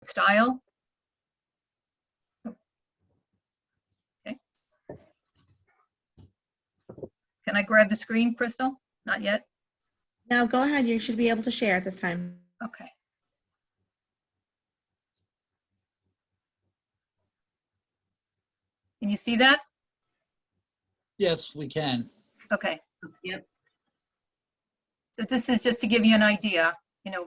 style. Okay. Can I grab the screen, Crystal? Not yet? No, go ahead. You should be able to share at this time. Okay. Can you see that? Yes, we can. Okay. Yep. So this is just to give you an idea,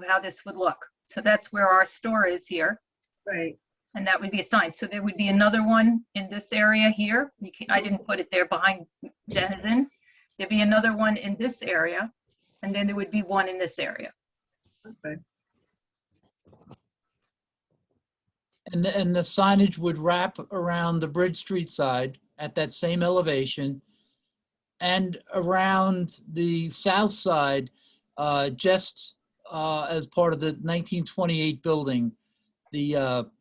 how this would look. So that's where our store is here, Right. and that would be assigned. So there would be another one in this area here. I didn't put it there behind Denizen. There'd be another one in this area, and then there would be one in this area. Okay. And the signage would wrap around the Bridge Street side at that same elevation, and around the south side, just as part of the 1928 building,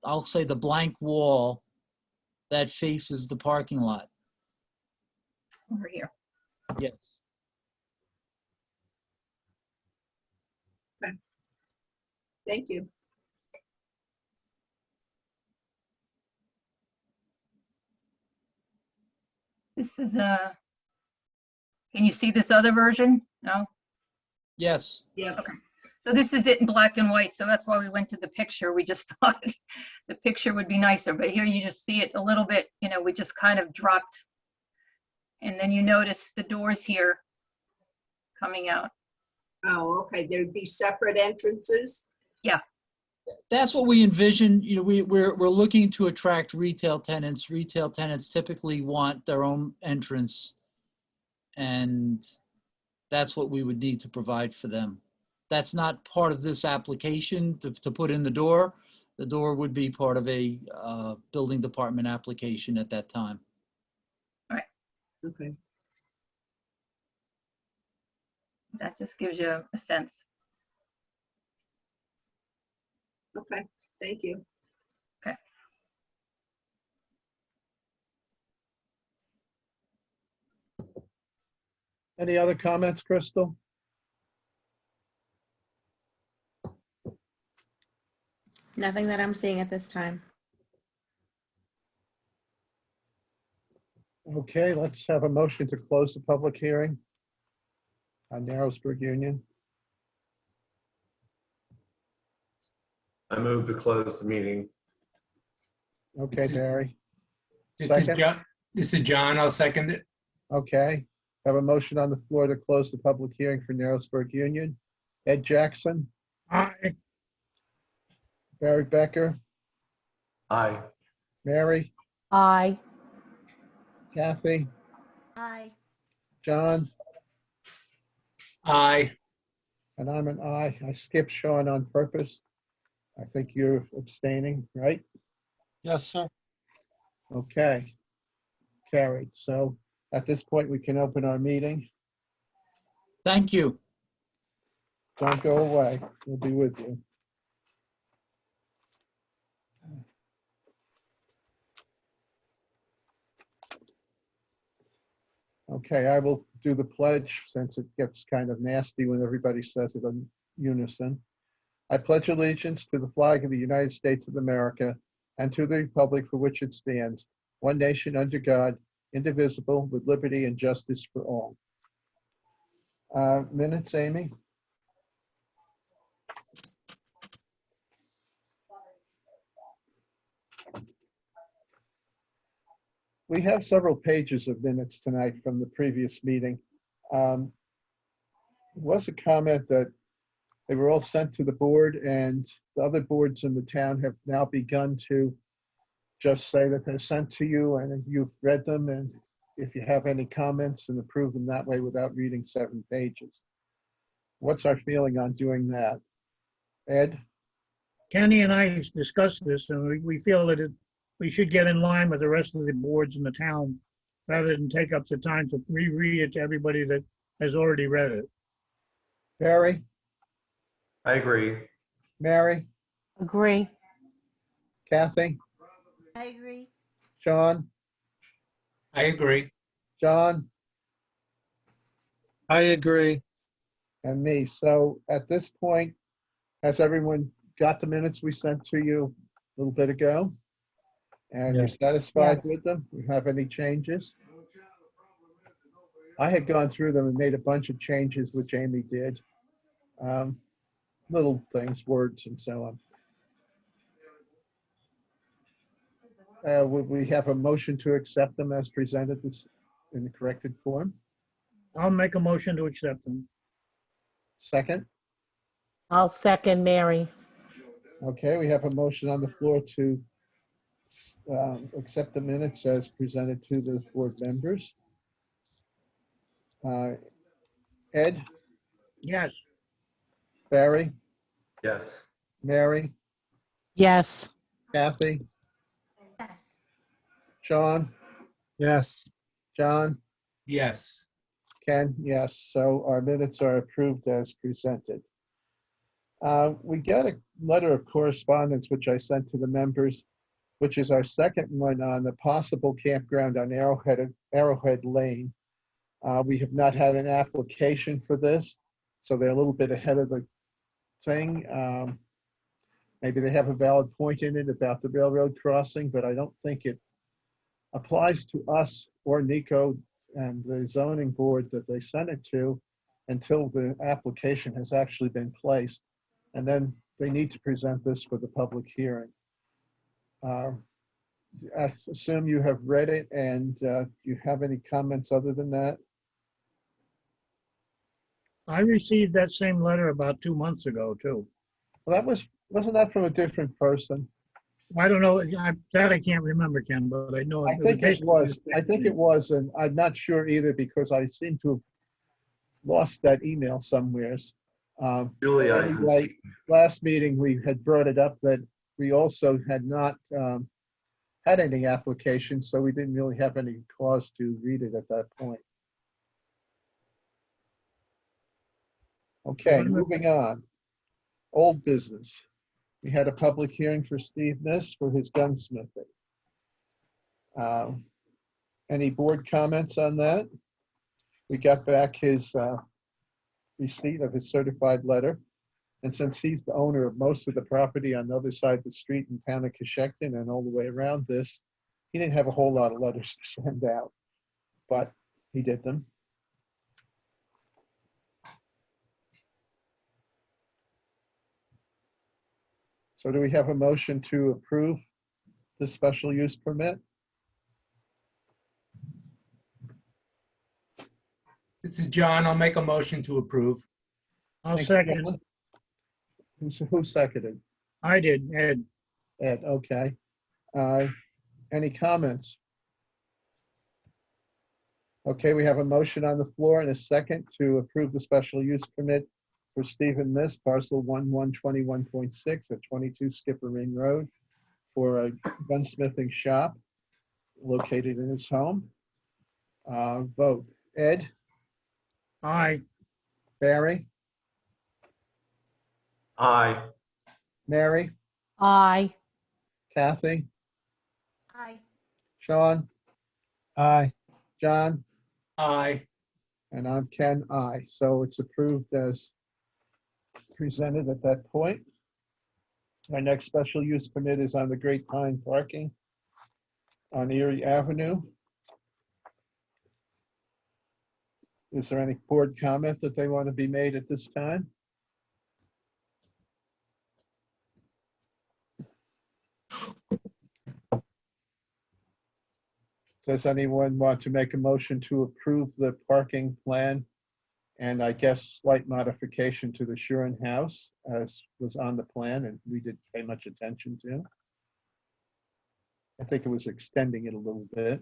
I'll say the blank wall that faces the parking lot. Over here. Yes. Thank you. This is can you see this other version? No? Yes. Yep. Okay. So this is it in black and white. So that's why we went to the picture. We just thought the picture would be nicer, but here you just see it a little bit, we just kind of dropped. And then you notice the doors here coming out. Oh, okay. There'd be separate entrances? That's what we envision. We're looking to attract retail tenants. Retail tenants typically want their own entrance, and that's what we would need to provide for them. That's not part of this application to put in the door. The door would be part of a building department application at that time. Okay. That just gives you a sense. Okay, thank you. Any other comments, Crystal? Nothing that I'm seeing at this time. Okay, let's have a motion to close the public hearing on Narrowsburg Union. I move to close the meeting. Okay, Barry. This is Second. John. This is John. I'll second it. Okay, have a motion on the floor to close the public hearing for Narrowsburg Union. Ed Jackson, Aye. Barry Becker, Aye. Mary, Aye. Kathy, Aye. John, Aye. and I'm an aye. I skipped Sean on purpose. I think you're abstaining, right? Yes, sir. Okay. Carried. So at this point, we can open our meeting. Thank you. Don't go away. We'll be with you. Okay, I will do the pledge since it gets kind of nasty when everybody says it in unison. I pledge allegiance to the flag of the United States of America and to the republic for which it stands, one nation under God, indivisible, with liberty and justice for all. Minutes, Amy? We have several pages of minutes tonight from the previous meeting. There was a comment that they were all sent to the board, and the other boards in the town have now begun to just say that they're sent to you and you've read them, and if you have any comments, and approve them that way without reading 7 pages. What's our feeling on doing that? Ed? Kenny and I discussed this, and we feel that we should get in line with the rest of the boards in the town rather than take up the time to reread it to everybody that has already read it. Barry? I agree. Mary? Agree. Kathy? I agree. Sean? I agree. John? I agree. And me. So at this point, has everyone got the minutes we sent to you a little bit ago? And you're Yes. satisfied Yes. with them? You have any changes? I had gone through them and made a bunch of changes, which Amy did. Little things, words and so on. Would we have a motion to accept them as presented this in the corrected form? I'll make a motion to accept them. Second? I'll second Mary. Okay, we have a motion on the floor to accept the minutes as presented to the board members. Ed, Yes, Barry, Yes. Mary, Yes. Kathy, Yes. Sean, Yes. John, Yes. Ken, yes. So our minutes are approved as presented. We got a letter of correspondence, which I sent to the members, which is our second one on the possible campground on Arrowhead Lane. We have not had an application for this, so they're a little bit ahead of the thing. Maybe they have a valid point in it about the railroad crossing, but I don't think it applies to us or Nico and the zoning board that they sent it to until the application has actually been placed. And then they need to present this for the public hearing. I assume you have read it, and do you have any comments other than that? I received that same letter about 2 months ago, too. Well, wasn't that from a different person? I don't know, that I can't remember, Ken, but I know. I think it was, and I'm not sure either because I seem to have lost that email somewheres. Julie Anyway, Eisenstein. last meeting, we had brought it up that we also had not had any applications, so we didn't really have any cause to read it at that point. Okay, moving on. Old business. We had a public hearing for Steve Miss for his gunsmithing. Any board comments on that? We got back his receipt of his certified letter. And since he's the owner of most of the property on the other side of the street in town of Coshocton and all the way around this, he didn't have a whole lot of letters to send out, but he did them. So do we have a motion to approve the special use permit? This is John. I'll make a motion to approve. I'll Thank you, second it. John. Who seconded? I did, Ed. Ed, okay. Any comments? Okay, we have a motion on the floor and a second to approve the special use permit for Stephen Miss, parcel 1121.6 at 22 Skipper Ring Road for a gunsmithing shop located in his home. Vote. Ed, Aye. Barry, Aye. Mary, Aye. Kathy, Aye. Sean, Aye. John, Aye. and I'm Ken, aye. So it's approved as presented at that point. Our next special use permit is on the Great Pine parking on Erie Avenue. Is there any board comment that they want to be made at this time? Does anyone want to make a motion to approve the parking plan and I guess slight modification to the Shuren House as was on the plan and we didn't pay much attention to? I think it was extending it a little bit.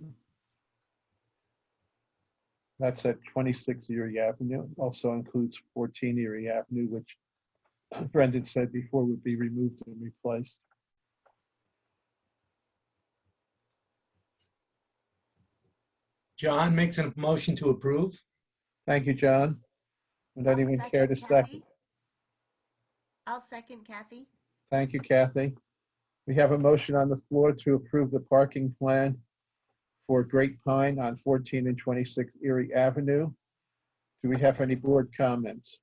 That's at 26 Erie Avenue. It also includes 14 Erie Avenue, which Brendan said before would be removed and replaced. John makes a motion to approve. Thank you, John. Would I'll anyone care to second? Kathy. I'll second Kathy. Thank you, Kathy. We have a motion on the floor to approve the parking plan for Great Pine on 14 and 26 Erie Avenue. Do we have any board comments?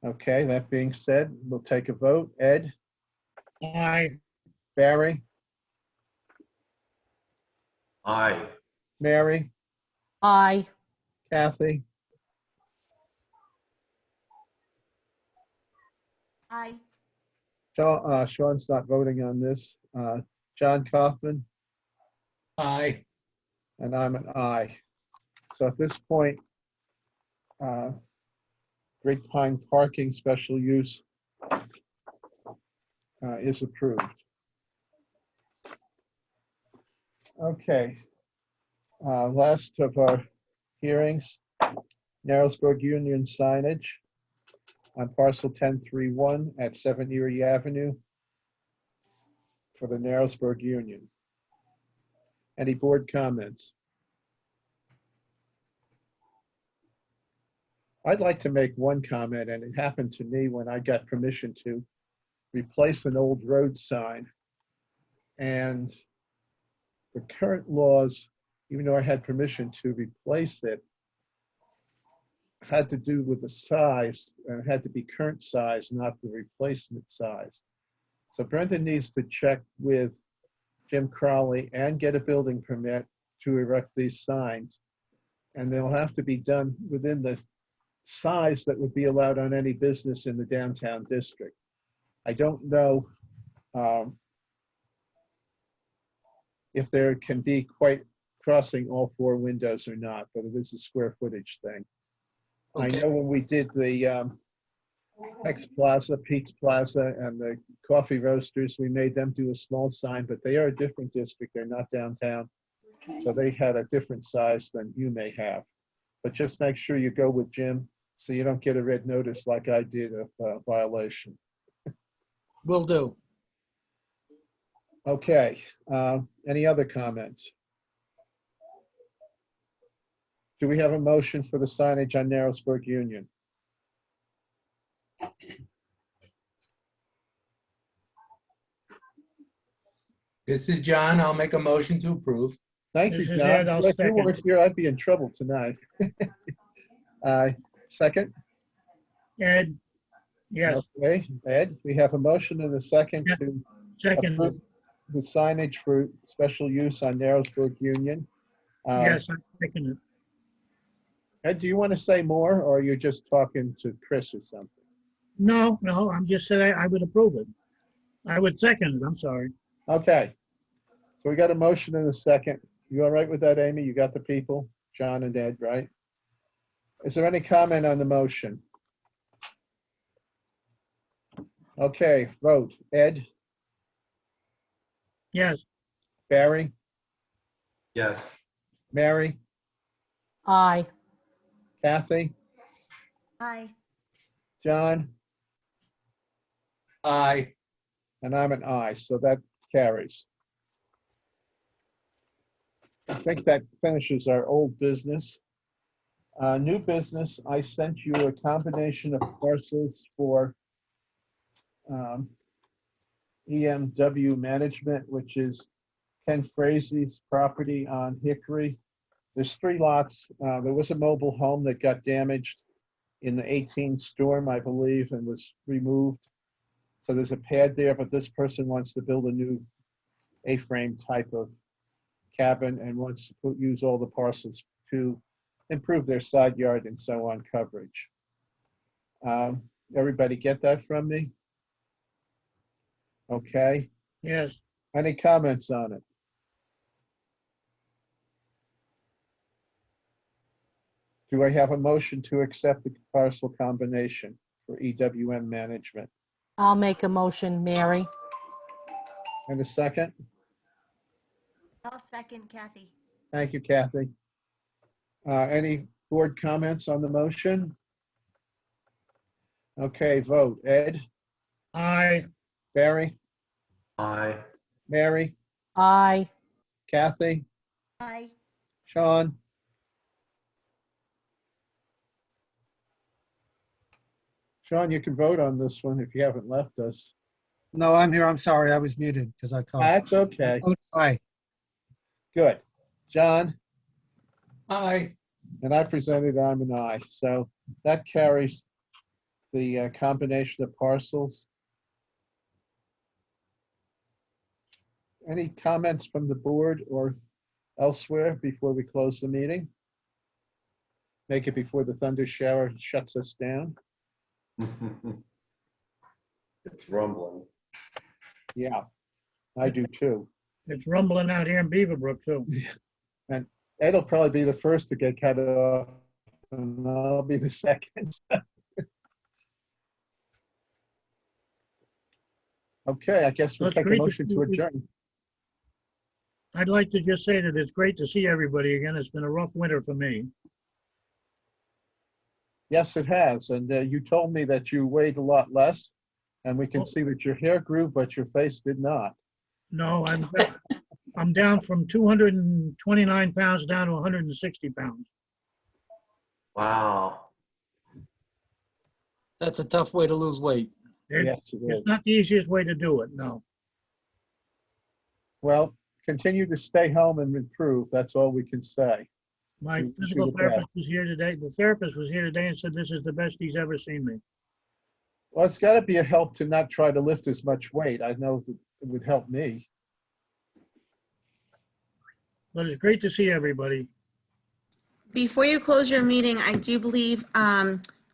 Okay, that being said, we'll take a vote. Ed, Aye. Barry, Aye. Mary, Aye. Kathy, Aye. Sean's not voting on this. John Kaufman, Aye. and I'm an aye. So at this point, Great Pine Parking Special Use is approved. Okay. Last of our hearings, Narrowsburg Union signage on parcel 1031 at 7 Erie Avenue for the Narrowsburg Union. Any board comments? I'd like to make one comment, and it happened to me when I got permission to replace an old road sign. And the current laws, even though I had permission to replace it, had to do with the size, and it had to be current size, not the replacement size. So Brenda needs to check with Jim Crowley and get a building permit to erect these signs. And they'll have to be done within the size that would be allowed on any business in the downtown district. I don't know if there can be quite crossing all 4 windows or not, but it is a square footage thing. I Okay. know when we did the X Plaza, Pete's Plaza, and the coffee roasters, we made them do a small sign, but they are a different district. They're not downtown. So they had a different size than you may have. But just make sure you go with Jim so you don't get a red notice like I did of violation. Will do. Okay, any other comments? Do we have a motion for the signage on Narrowsburg Union? This is John. I'll make a motion to approve. Thank you, This is John. Ed, I'll If you second. weren't here, I'd be in trouble tonight. Second? Ed? Yes, Okay, Ed, we have a motion and a second Yeah. to second. approve the signage for special use on Narrowsburg Union. Yes, I'm second it. Ed, do you want to say more, or you're just talking to Chris or something? No, I'm just saying I would approve it. I would second it, I'm sorry. Okay. So we got a motion and a second. You all right with that, Amy? You got the people, John and Ed, right? Is there any comment on the motion? Okay, vote. Ed, Yes, Barry, Yes. Mary, Aye. Kathy, Aye. John, Aye. and I'm an aye, so that carries. I think that finishes our old business. New business, I sent you a combination of parcels for EMW Management, which is Ken Frazie's property on Hickory. There's 3 lots. There was a mobile home that got damaged in the 18 storm, I believe, and was removed. So there's a pad there, but this person wants to build a new A-frame type of cabin and wants to use all the parcels to improve their side yard and so on coverage. Everybody get that from me? Okay. yes, Any comments on it? Do I have a motion to accept the parcel combination for EWM management? I'll make a motion, Mary. And a second? I'll second Kathy. Thank you, Kathy. Any board comments on the motion? Okay, vote. Ed, aye, Barry, Aye. Mary, Aye. Kathy, Aye. Sean? Sean, you can vote on this one if you haven't left us. No, I'm here. I'm sorry. I was muted because I coughed. That's okay. Vote aye. Good. John? Aye. And I presented I'm an aye. So that carries the combination of parcels. Any comments from the board or elsewhere before we close the meeting? Make it before the thunder shower shuts us down. It's rumbling. Yeah, I do too. It's rumbling out here in Beaverbrook too. Ed'll probably be the first to get cut off, and I'll be the second. Okay, I guess we'll That's take a great to motion to see you. adjourn. I'd like to just say that it's great to see everybody again. It's been a rough winter for me. Yes, it has. And you told me that you weighed a lot less, and we can see that your hair grew, but your face did not. No, I'm down from 229 pounds down to 160 pounds. Wow. That's a tough way to lose weight. Yes, it is. It's not the easiest way to do it, no. Well, continue to stay home and improve. That's all we can say. My You physical should have therapist was here today. The therapist was here today and said this is the best he's ever seen me. Well, it's got to be a help to not try to lift as much weight. I know that it would help me. But it's great to see everybody. Before you close your meeting, I do believe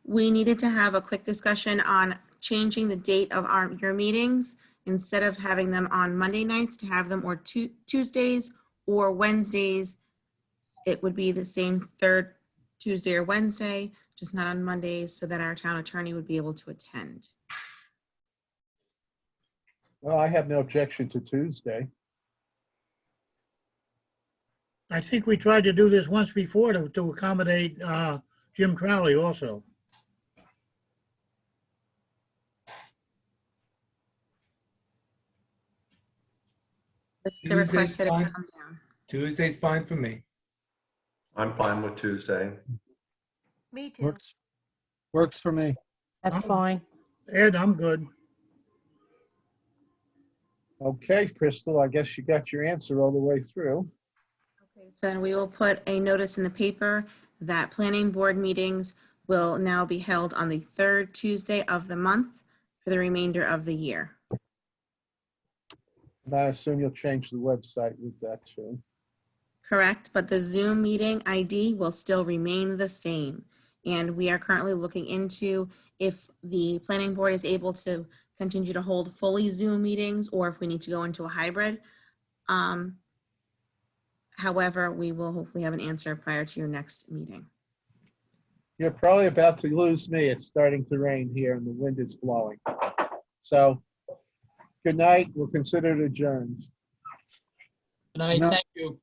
we needed to have a quick discussion on changing the date of your meetings. Instead of having them on Monday nights, to have them or Tuesdays or Wednesdays. It would be the same third Tuesday or Wednesday, just not on Mondays, so that our town attorney would be able to attend. Well, I have no objection to Tuesday. I think we tried to do this once before to accommodate Jim Crowley also. This is the request that it Tuesday's come down. Tuesday's fine for me. I'm fine with Tuesday. Me too. Works for me. That's fine. Ed, I'm good. Okay, Crystal, I guess you got your answer all the way through. Okay, so then we will put a notice in the paper that planning board meetings will now be held on the third Tuesday of the month for the remainder of the year. And I assume you'll change the website with that too. Correct, but the Zoom meeting ID will still remain the same. And we are currently looking into if the planning board is able to continue to hold fully Zoom meetings or if we need to go into a hybrid. However, we will hopefully have an answer prior to your next meeting. You're probably about to lose me. It's starting to rain here and the wind is blowing. So, good night. We'll consider it adjourned. Good night. No. Thank you.